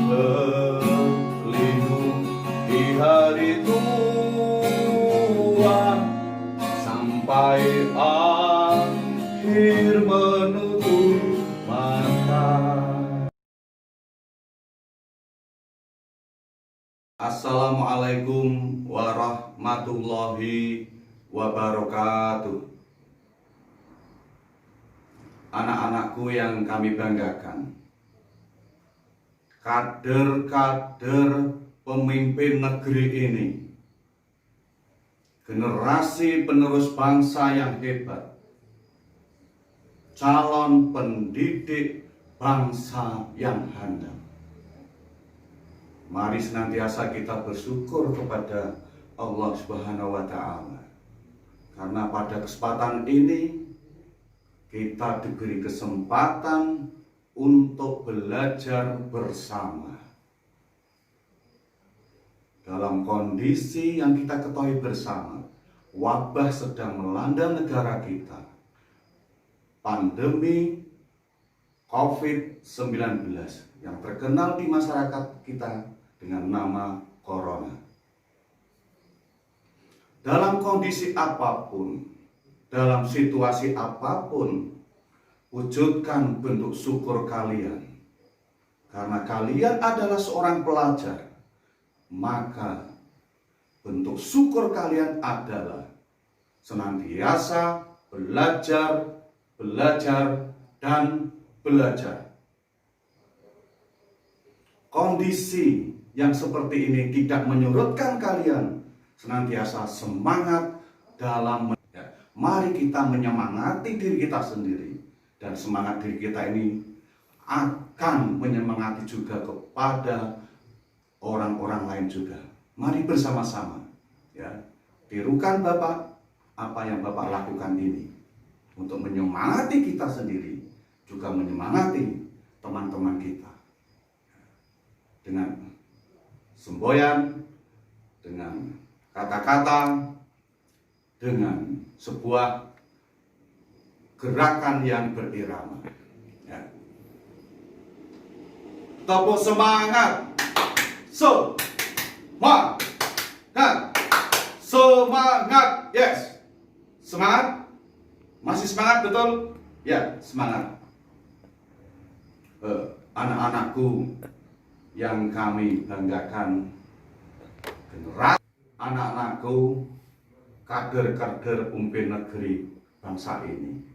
Berlindung di hari tua sampai akhir menutup mata. Assalamualaikum warahmatullahi wabarakatuh. Anak-anakku yang kami banggakan, kader-kader pemimpin negeri ini, generasi penerus bangsa yang hebat, calon pendidik bangsa yang handal. Mari senantiasa kita bersyukur kepada Allah Subhanahu wa Ta'ala, karena pada kesempatan ini kita diberi kesempatan untuk belajar bersama. Dalam kondisi yang kita ketahui bersama, wabah sedang melanda negara kita. Pandemi COVID-19 yang terkenal di masyarakat kita dengan nama Corona. Dalam kondisi apapun, dalam situasi apapun, wujudkan bentuk syukur kalian. Karena kalian adalah seorang pelajar, maka bentuk syukur kalian adalah senantiasa belajar, dan belajar. Kondisi yang seperti ini tidak menyurutkan kalian senantiasa semangat dalam mari kita menyemangati diri kita sendiri, dan semangat diri kita ini akan menyemangati juga kepada orang-orang lain juga. Mari bersama-sama ya, tirukan Bapak apa yang Bapak lakukan ini untuk menyemangati kita sendiri, juga menyemangati teman-teman kita dengan semboyan, dengan kata-kata, dengan sebuah gerakan yang berirama ya. Tepuk semangat, semangat, yes, semangat, masih semangat betul ya, semangat. Anak-anakku yang kami banggakan, generasi anak-anakku, kader-kader pemimpin negeri bangsa ini,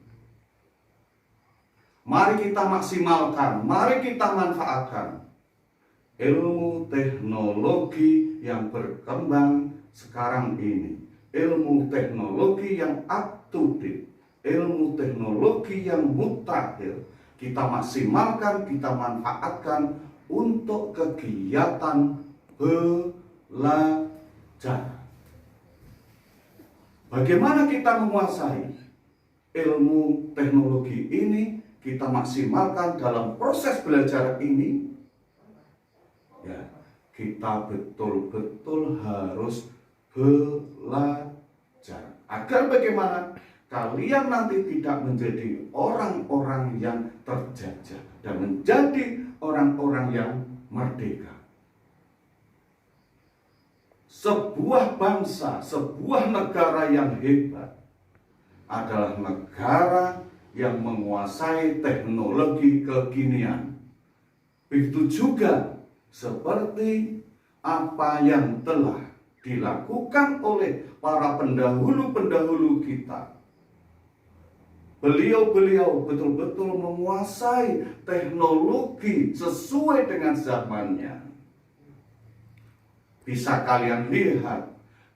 mari kita maksimalkan, mari kita manfaatkan ilmu teknologi yang berkembang sekarang ini, ilmu teknologi yang up to date, ilmu teknologi yang mutakhir. Kita maksimalkan, kita manfaatkan untuk kegiatan belajar. Bagaimana kita menguasai ilmu teknologi ini, kita maksimalkan dalam proses belajar ini ya, kita betul-betul harus belajar. Agar bagaimana kalian nanti tidak menjadi orang-orang yang terjajah dan menjadi orang-orang yang merdeka. Sebuah bangsa, sebuah negara yang hebat adalah negara yang menguasai teknologi kekinian. Begitu juga seperti apa yang telah dilakukan oleh para pendahulu-pendahulu kita. Beliau-beliau betul-betul menguasai teknologi sesuai dengan zamannya. Bisa kalian lihat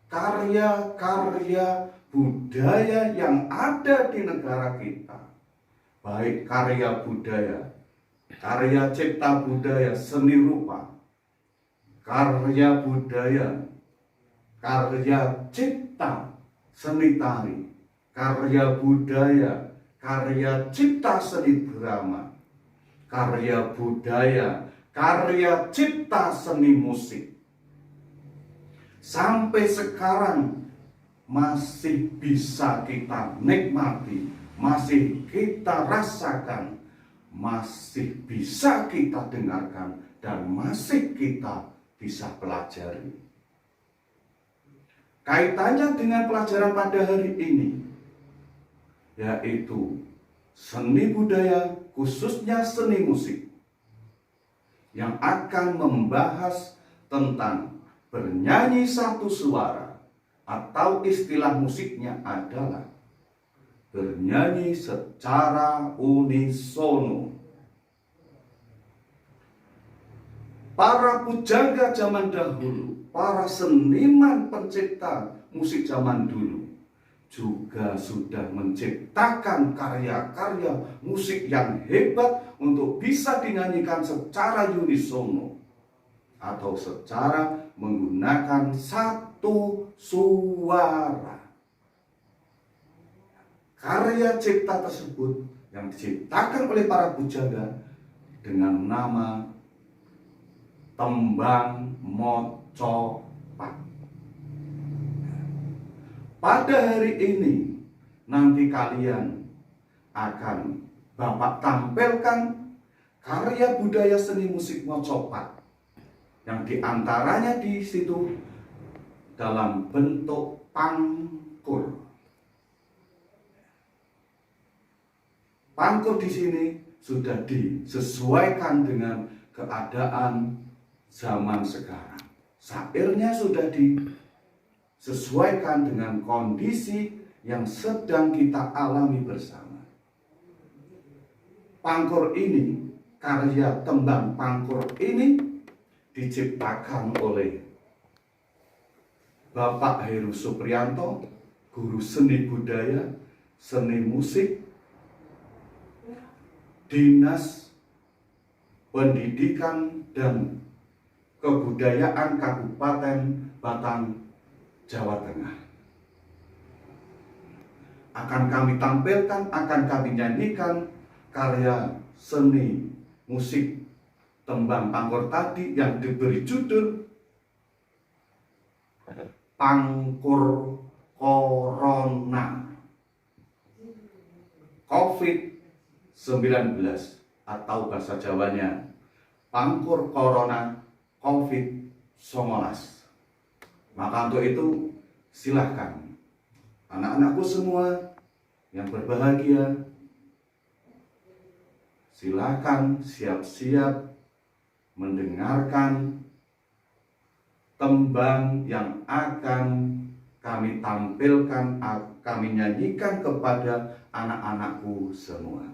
karya-karya budaya yang ada di negara kita. Baik karya budaya, karya cipta budaya seni rupa, karya budaya, karya cipta seni tari, karya budaya, karya cipta seni drama, karya budaya, karya cipta seni musik. Sampai sekarang masih bisa kita nikmati, masih kita rasakan, masih bisa kita dengarkan dan masih kita bisa pelajari. Kaitannya dengan pelajaran pada hari ini, yaitu seni budaya, khususnya seni musik, yang akan membahas tentang bernyanyi satu suara, atau istilah musiknya adalah bernyanyi secara unisono. Para pujangga zaman dahulu, para seniman pencipta musik zaman dulu juga sudah menciptakan karya-karya musik yang hebat untuk bisa dinyanyikan secara unisono atau secara menggunakan satu suara. Karya cipta tersebut yang diciptakan oleh para pujangga dengan nama tembang mocopat. Pada hari ini nanti kalian akan Bapak tampilkan karya budaya seni musik mocopat yang diantaranya di situ dalam bentuk pangkur. Pangkur di sini sudah disesuaikan dengan keadaan zaman sekarang. Syairnya sudah disesuaikan dengan kondisi yang sedang kita alami bersama. Pangkur ini, karya tembang pangkur ini diciptakan oleh Bapak Heru Supriyanto, guru seni budaya, seni musik, Dinas Pendidikan dan Kebudayaan Kabupaten Batang, Jawa Tengah. Akan kami tampilkan, akan kami nyanyikan karya seni musik tembang pangkur tadi yang diberi judul Pangkur Corona COVID-19 atau bahasa Jawanya Pangkur Corona COVID-19. Maka untuk itu silahkan anak-anakku semua yang berbahagia, silahkan siap-siap mendengarkan tembang yang akan kami tampilkan, kami nyanyikan kepada anak-anakku semua.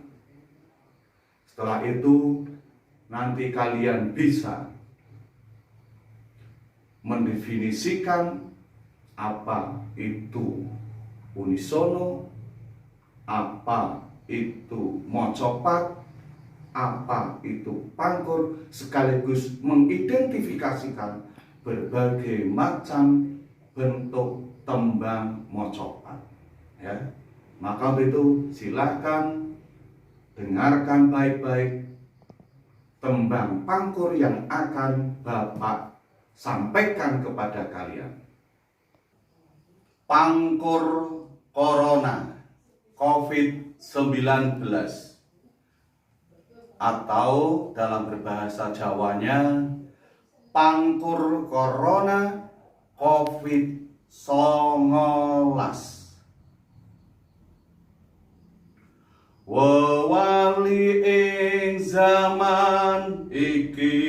Setelah itu nanti kalian bisa mendefinisikan apa itu unisono, apa itu mocopat, apa itu pangkur, sekaligus mengidentifikasikan berbagai macam bentuk tembang mocopat. Ya, maka untuk itu silakan dengarkan baik-baik tembang pangkur yang akan Bapak sampaikan kepada kalian. Pangkur Corona COVID-19 atau dalam berbahasa Jawanya Pangkur Corona COVID-19. Wewali ing zaman iki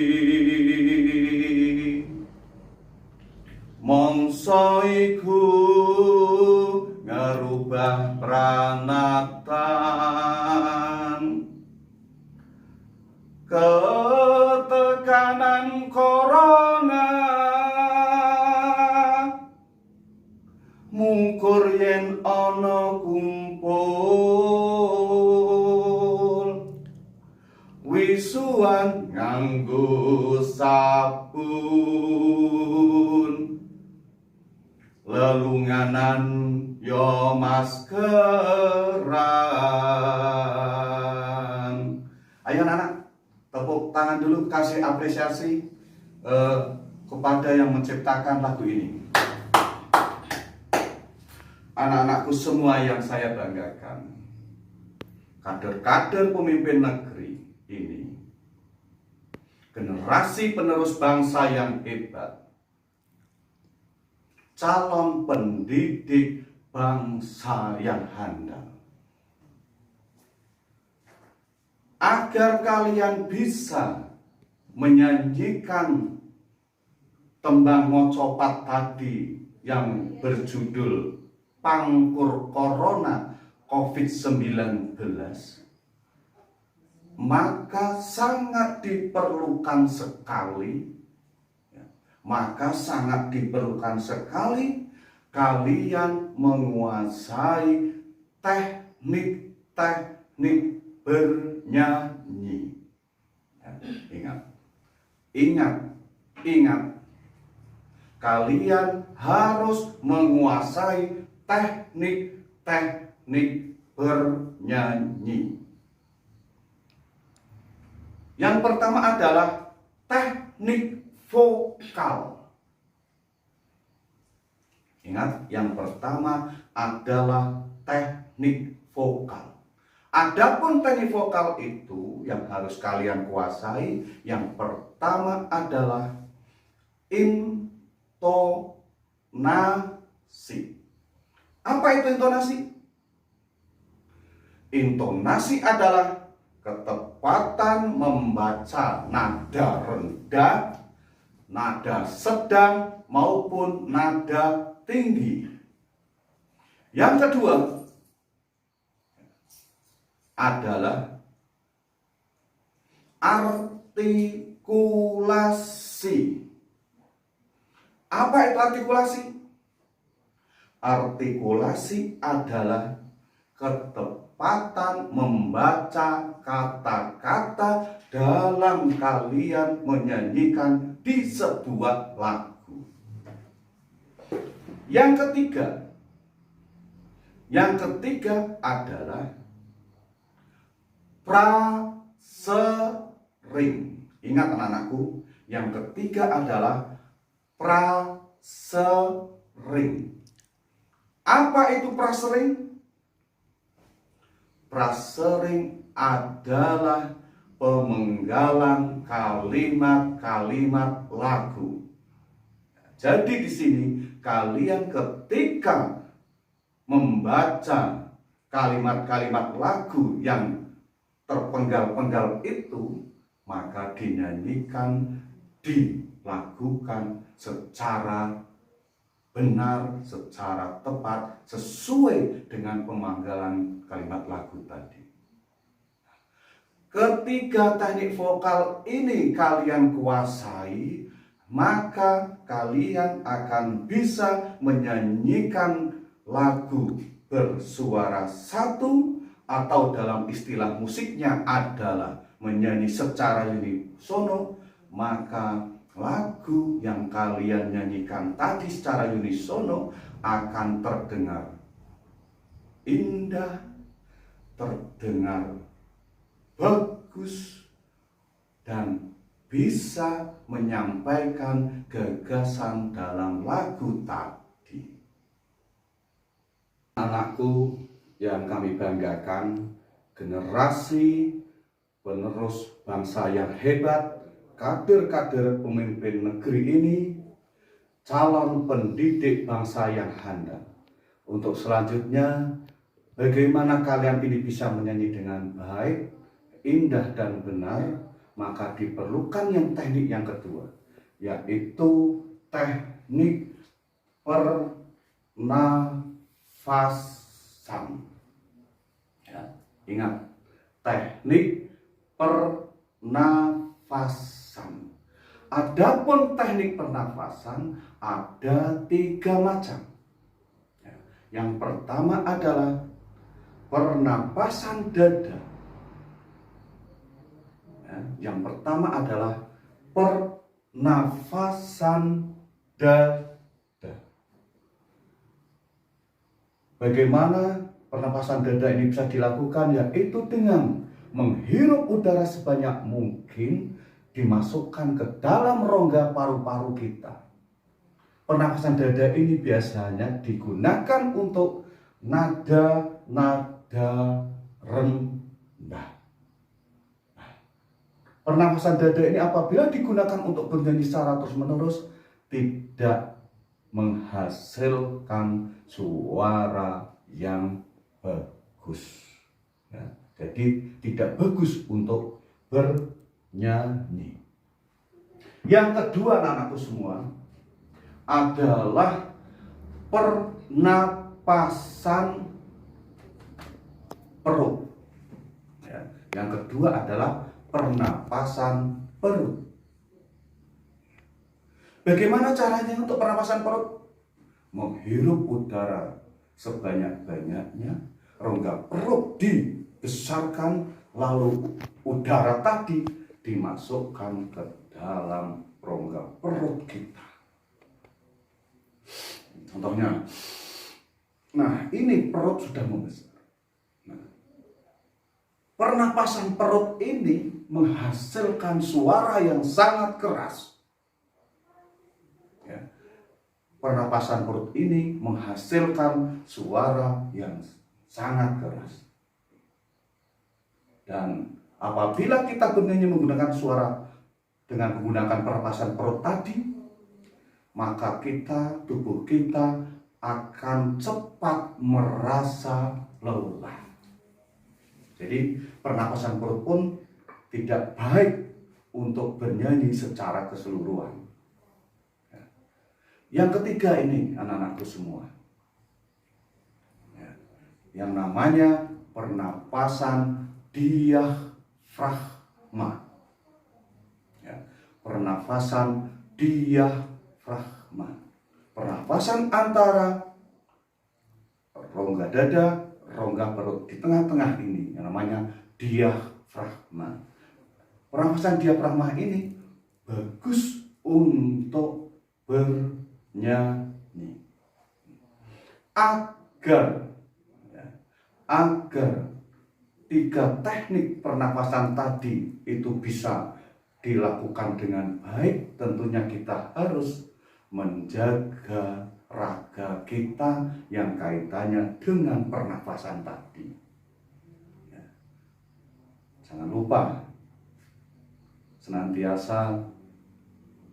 mongso iku ngerubah pranatan, ketekanan corona mungkur yen ana kumpul, wisuan nganggo sabun, lelunganan yo maskeran. Ayo anak, tepuk tangan dulu, kasih apresiasi kepada yang menciptakan lagu ini. Anak-anakku semua yang saya banggakan, kader-kader pemimpin negeri ini generasi penerus bangsa yang hebat, calon pendidik bangsa yang handal. Agar kalian bisa menyanyikan tembang ngocopat tadi yang berjudul Pangkur Corona COVID-19, maka sangat diperlukan sekali, kalian menguasai teknik-teknik bernyanyi. Ingat, kalian harus menguasai teknik-teknik bernyanyi. Yang pertama adalah teknik vokal. Ingat, yang pertama adalah teknik vokal. Adapun teknik vokal itu yang harus kalian kuasai, yang pertama adalah intonasi. Apa itu intonasi? Intonasi adalah ketepatan membaca nada rendah, nada sedang maupun nada tinggi. Yang kedua adalah artikulasi. Apa itu artikulasi? Artikulasi adalah ketepatan membaca kata-kata dalam kalian menyanyikan di sebuah lagu. Yang ketiga adalah prasering. Ingat anak-anakku, yang ketiga adalah prasering. Apa itu prasering? Prasering adalah pemenggalan kalimat-kalimat lagu. Jadi di sini kalian ketika membaca kalimat-kalimat lagu yang terpenggal-penggal itu, maka dinyanyikan, dilakukan secara benar, secara tepat, sesuai dengan pemanggalan kalimat lagu tadi. Ketika teknik vokal ini kalian kuasai, maka kalian akan bisa menyanyikan lagu bersuara satu, atau dalam istilah musiknya adalah menyanyi secara unisono. Maka lagu yang kalian nyanyikan tadi secara unisono akan terdengar indah, terdengar bagus, dan bisa menyampaikan gagasan dalam lagu tadi. Anakku yang kami banggakan, generasi penerus bangsa yang hebat, kader-kader pemimpin negeri ini, calon pendidik bangsa yang handal. Untuk selanjutnya, bagaimana kalian ini bisa menyanyi dengan baik, indah dan benar, maka diperlukan yang teknik yang kedua, yaitu teknik pernafasan. Ya, ingat, teknik pernafasan. Adapun teknik pernafasan ada 3 macam. Yang pertama adalah pernapasan dada. Yang pertama adalah pernafasan dada. Bagaimana pernapasan dada ini bisa dilakukan? Yaitu dengan menghirup udara sebanyak mungkin, dimasukkan ke dalam rongga paru-paru kita. Pernapasan dada ini biasanya digunakan untuk nada-nada rendah. Pernapasan dada ini apabila digunakan untuk bernyanyi secara terus-menerus tidak menghasilkan suara yang bagus. Ya, jadi tidak bagus untuk bernyanyi. Yang kedua, anak-anakku semua, adalah pernapasan perut. Ya, yang kedua adalah pernapasan perut. Bagaimana caranya untuk pernapasan perut? Menghirup udara sebanyak-banyaknya, rongga perut dibesarkan, lalu udara tadi dimasukkan ke dalam rongga perut kita. Contohnya, nah ini perut sudah membesar. Nah, pernapasan perut ini menghasilkan suara yang sangat keras. Ya. Pernapasan perut ini menghasilkan suara yang sangat keras. Dan apabila kita bernyanyi menggunakan suara dengan menggunakan pernapasan perut tadi, maka tubuh kita akan cepat merasa lelah. Jadi pernapasan perut pun tidak baik untuk bernyanyi secara keseluruhan. Yang ketiga ini, anak-anakku semua, yang namanya pernapasan diafragma. Pernapasan diafragma. Pernapasan antara rongga dada, rongga perut di tengah-tengah ini yang namanya diafragma. Pernapasan diafragma ini bagus untuk bernyanyi. Agar tiga teknik pernapasan tadi itu bisa dilakukan dengan baik, tentunya kita harus menjaga raga kita yang kaitannya dengan pernapasan tadi. Jangan lupa senantiasa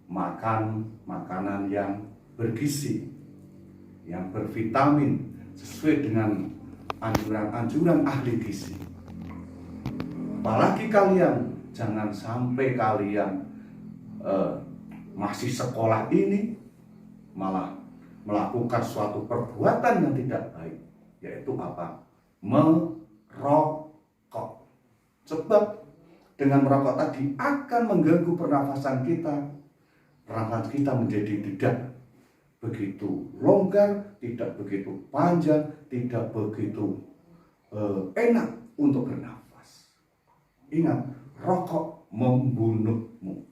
makan makanan yang bergizi, yang bervitamin sesuai dengan anjuran-anjuran ahli gizi. Apalagi kalian, jangan sampai kalian masih sekolah ini malah melakukan suatu perbuatan yang tidak baik, yaitu apa? Merokok. Sebab dengan merokok tadi akan mengganggu pernafasan kita. Pernafasan kita menjadi tidak begitu longgar, tidak begitu panjang, tidak begitu enak untuk bernafas. Ingat, rokok membunuhmu.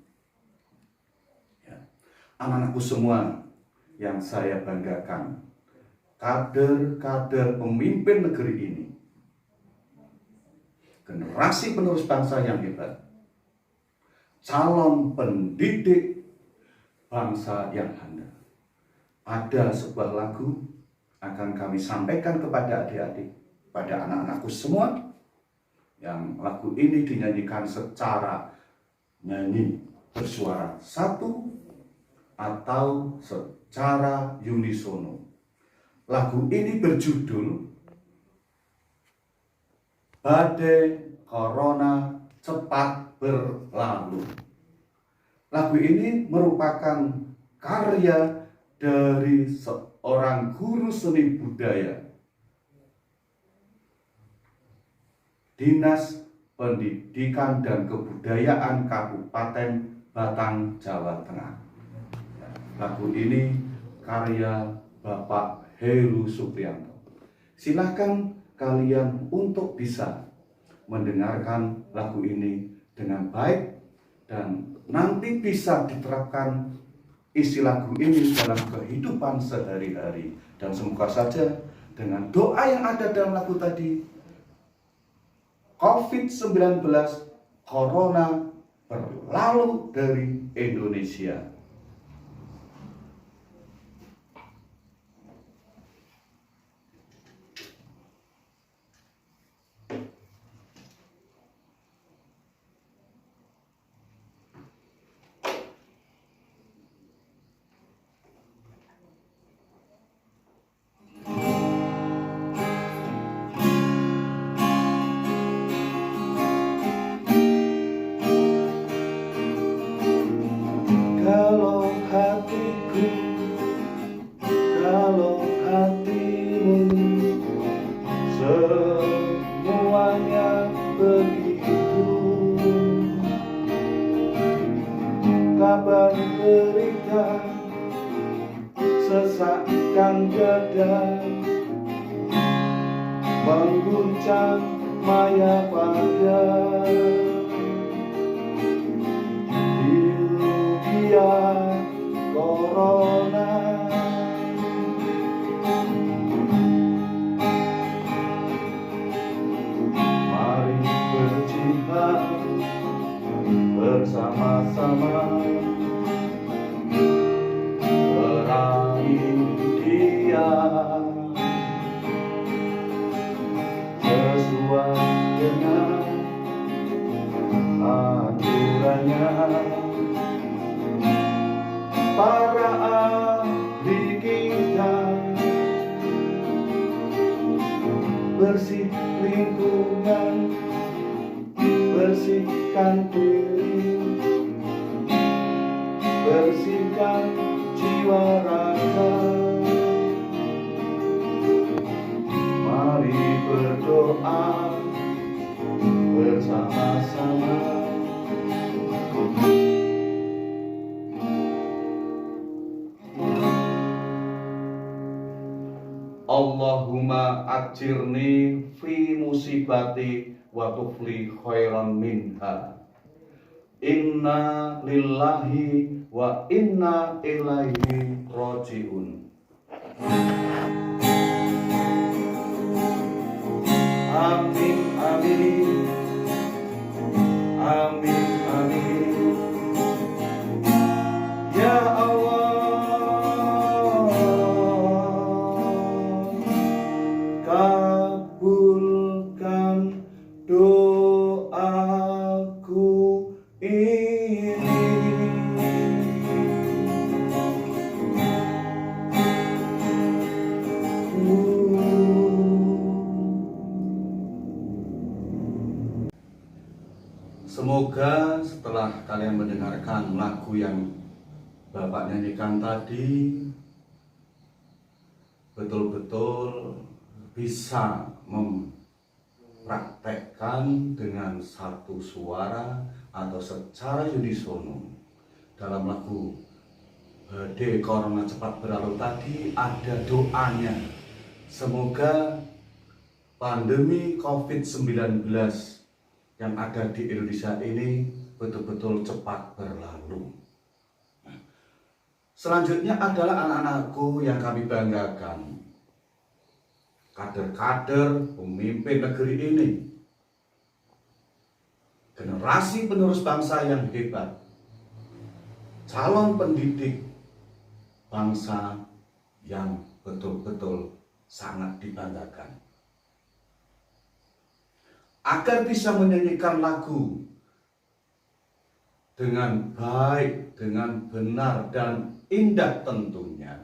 Ya. Anak-anakku semua yang saya banggakan, kader-kader pemimpin negeri ini, generasi penerus bangsa yang hebat, calon pendidik bangsa yang handal. Ada sebuah lagu akan kami sampaikan kepada adik-adik, pada anak-anakku semua, yang lagu ini dinyanyikan secara nyanyi bersuara satu atau secara unisono. Lagu ini berjudul Badai Corona Cepat Berlalu. Lagu ini merupakan karya dari seorang guru seni budaya Dinas Pendidikan dan Kebudayaan Kabupaten Batang, Jawa Tengah. Lagu ini karya Bapak Heru Supriyanto. Silakan kalian untuk bisa mendengarkan lagu ini dengan baik dan nanti bisa diterapkan isi lagu ini dalam kehidupan sehari-hari. Dan semoga saja dengan doa yang ada dalam lagu tadi, COVID-19 Corona berlalu dari Indonesia. kabar berita, sesakkan dada, mengguncang maya pada dia corona. Mari berjihad bersama-sama, perangi dia sesuai dengan aturannya. Para ahli kita bersih lingkungan, bersihkan diri, bersihkan jiwa raga. Mari berdoa bersama-sama. Allahumma ajirni fi musibati wa tufli khairan minha. Inna lillahi wa inna ilaihi rajiun. Amin, amin. Amin, amin. Ya Allah, kabulkan doaku ini. Semoga setelah kalian mendengarkan lagu yang Bapak nyanyikan tadi, betul-betul bisa mempraktekkan dengan satu suara atau secara unisono. Dalam lagu Badai Corona Cepat Berlalu tadi ada doanya. Semoga pandemi COVID-19 yang ada di Indonesia ini betul-betul cepat berlalu. Selanjutnya adalah anak-anakku yang kami banggakan, kader-kader pemimpin negeri ini, generasi penerus bangsa yang hebat, calon pendidik bangsa yang betul-betul sangat dibanggakan. Agar bisa menyanyikan lagu dengan baik, dengan benar dan indah tentunya.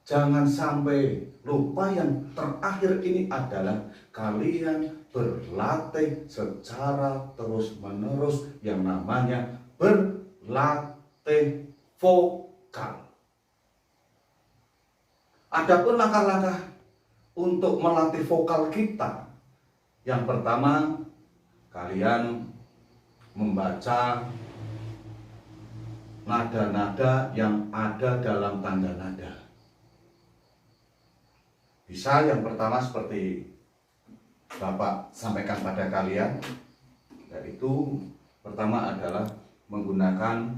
Jangan sampai lupa yang terakhir ini adalah kalian berlatih secara terus-menerus yang namanya berlatih vokal. Adapun langkah-langkah untuk melatih vokal kita, yang pertama, kalian membaca nada-nada yang ada dalam tanda nada. Bisa yang pertama seperti Bapak sampaikan pada kalian, yaitu pertama adalah menggunakan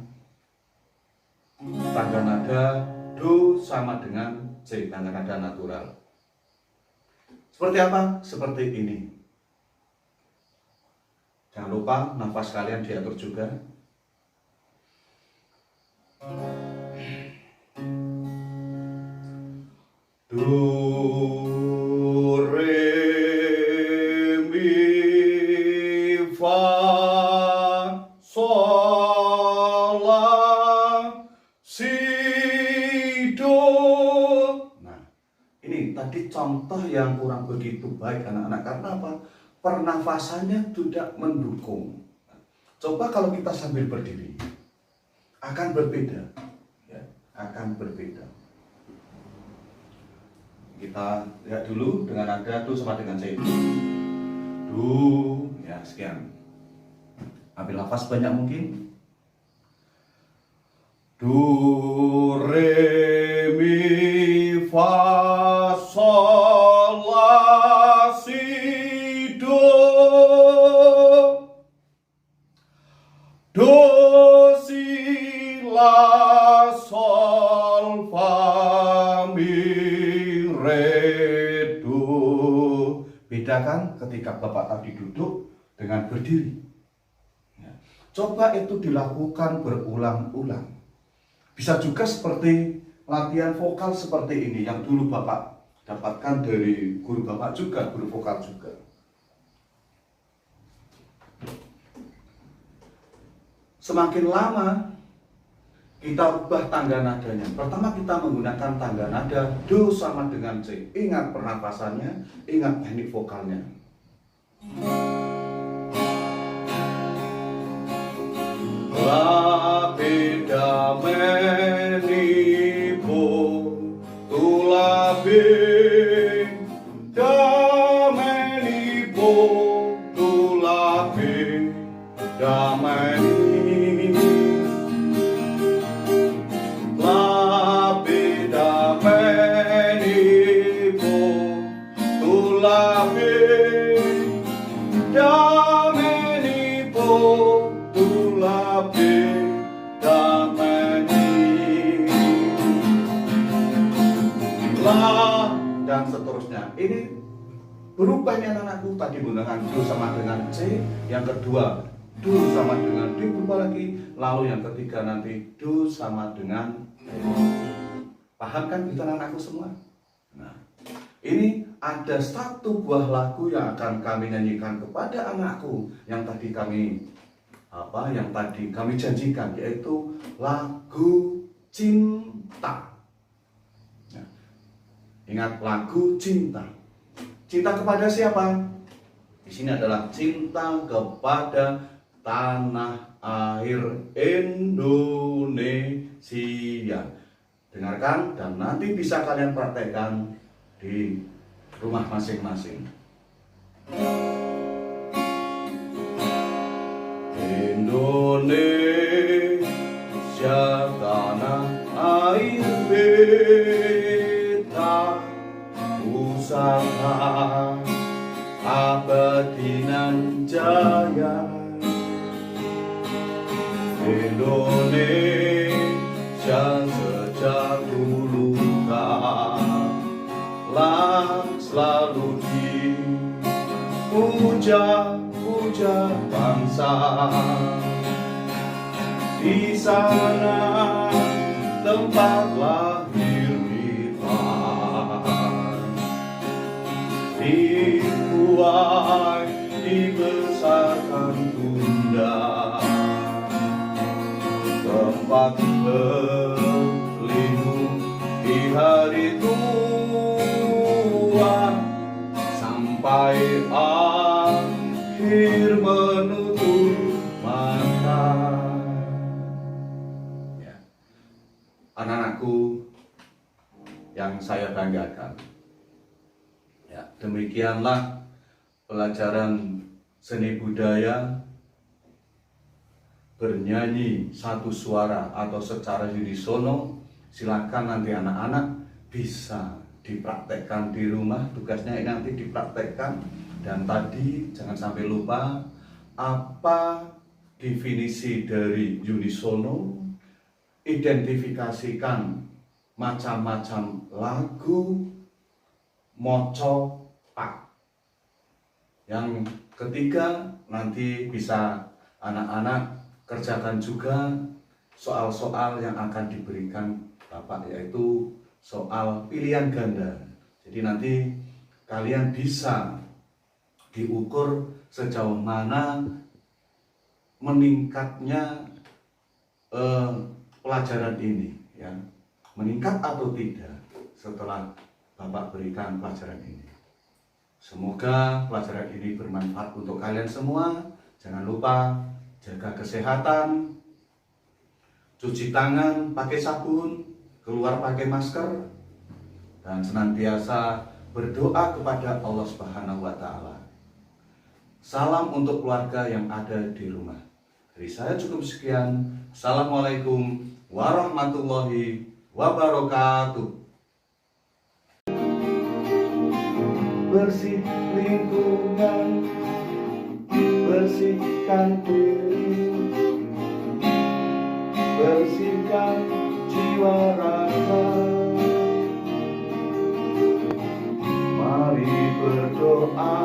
tanda nada Do sama dengan C, tanda nada natural. Seperti apa? Seperti ini. Jangan lupa nafas kalian diatur juga. Do, re, mi, fa, sol, la, si, do. Nah, ini tadi contoh yang kurang begitu baik anak-anak. Karena apa? Pernafasannya tidak mendukung. Coba kalau kita sambil berdiri, akan berbeda, ya, akan berbeda. Kita lihat dulu dengan nada Do sama dengan C. Do, ya sekian. Ambil nafas banyak mungkin. Do, re, mi, fa, sol, la, si, do. Do, si, la, sol, fa, mi, re, do. Beda kan ketika Bapak tadi duduk dengan berdiri. Ya. Coba itu dilakukan berulang-ulang. Bisa juga seperti latihan vokal seperti ini yang dulu Bapak dapatkan dari guru Bapak juga, guru vokal juga. Semakin lama kita ubah tangga nadanya. Pertama kita menggunakan tangga nada Do sama dengan C. Ingat pernapasannya, ingat teknik vokalnya. La, beda, menipu, tula, beda, menipu, tula, beda, menipu. La, beda, menipu, tula, beda, menipu, tula, beda, menipu. La, dan seterusnya. Ini berubahnya anak-anakku tadi menggunakan Do sama dengan C, yang kedua Do sama dengan D berubah lagi, lalu yang ketiga nanti Do sama dengan E. Paham kan itu anak-anakku semua? Nah, ini ada satu buah lagu yang akan kami nyanyikan kepada anakku yang tadi kami janjikan, yaitu lagu cinta. Nah, ingat lagu cinta. Cinta kepada siapa? Di sini adalah cinta kepada tanah air Indonesia. Dengarkan dan nanti bisa kalian praktekkan di rumah masing-masing. Indonesia tanah air beta, usaha abadi nan jaya. Indonesia sejak dulu kala selalu dipuja-puja bangsa. Di sana tempat lahir kita, dibuai dibesarkan Bunda, tempat berlindung di hari tua sampai akhir menutup mata. Ya. Anak-anakku yang saya banggakan, ya, demikianlah pelajaran seni budaya bernyanyi satu suara atau secara unisono. Silakan nanti anak-anak bisa dipraktekkan di rumah. Tugasnya ini nanti dipraktekkan. Dan tadi jangan sampai lupa apa definisi dari unisono. Identifikasikan macam-macam lagu moco pak. Yang ketiga nanti bisa anak-anak kerjakan juga soal-soal yang akan diberikan Bapak, yaitu soal pilihan ganda. Jadi nanti kalian bisa diukur sejauh mana meningkatnya pelajaran ini, ya, meningkat atau tidak setelah Bapak berikan pelajaran ini. Semoga pelajaran ini bermanfaat untuk kalian semua. Jangan lupa jaga kesehatan, cuci tangan pakai sabun, keluar pakai masker, dan senantiasa berdoa kepada Allah Subhanahu wa Ta'ala. Salam untuk keluarga yang ada di rumah. Dari saya cukup sekian. Assalamualaikum warahmatullahi wabarakatuh. Bersih lingkungan, bersihkan diri, bersihkan jiwa raga. Mari berdoa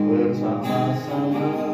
bersama-sama.